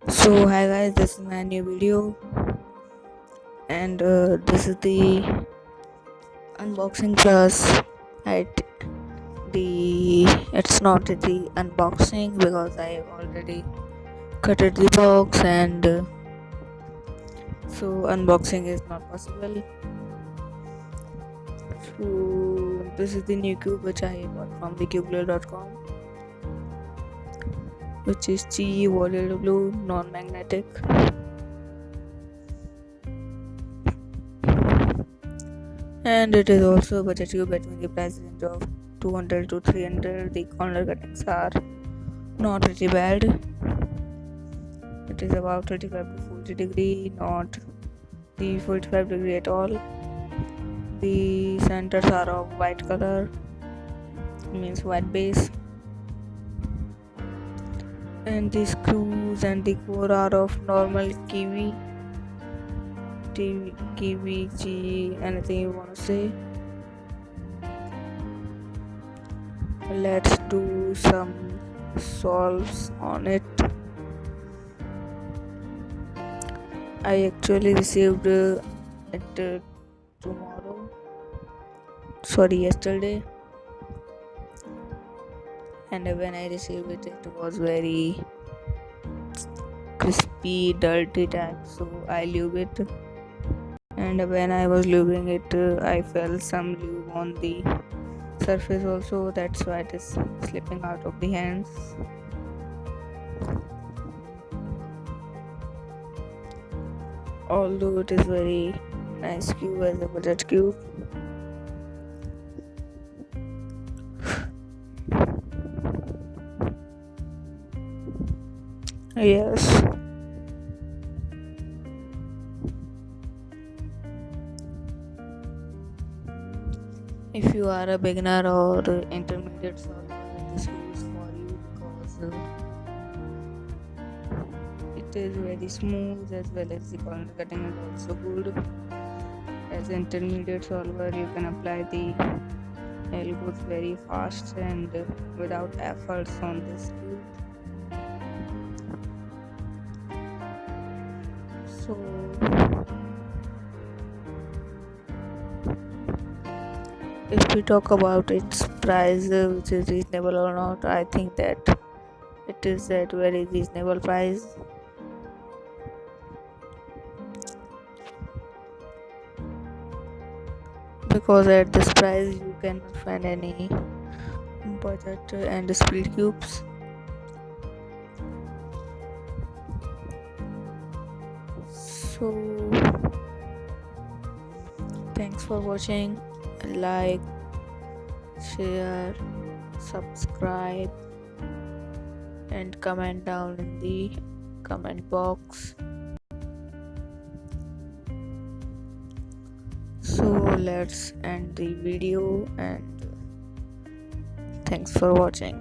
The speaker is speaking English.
So hi guys, this is my new video, and this is the unboxing plus at the it's not the unboxing because I already cut it the box, and so unboxing is not possible. So this is the new cube which I bought from the Cubelelo.com, which is Qiyi Blue non-magnetic. And it is also a budget cube between the price range of 200 to 300. The corner cuttings are not pretty bad. It is about 35 to 40 degree, not the 45 degree at all. The centers are of white color, means white base, and the screws and the core are of normal Qiyi, Qiyi, anything you want to say. Let's do some solves on it. I actually received it yesterday, and when I received it, it was very crispy, dirty type, so I lube it. And when I was lubing it, I felt some lube on the surface also, that's why it is slipping out of the hands. Although it is very nice cube as a budget cube. Yes. If you are a beginner or intermediate solver, this cube is for you because it is very smooth, as well as the corner cutting is also good. As an intermediate solver, you can apply the elbows very fast and without efforts on this cube. So if we talk about its price, which is reasonable or not, I think that it is at very reasonable price. Because at this price you cannot find any budget and speed cubes. So thanks for watching. Like, share, subscribe, and comment down in the comment box. So let's end the video, and thanks for watching.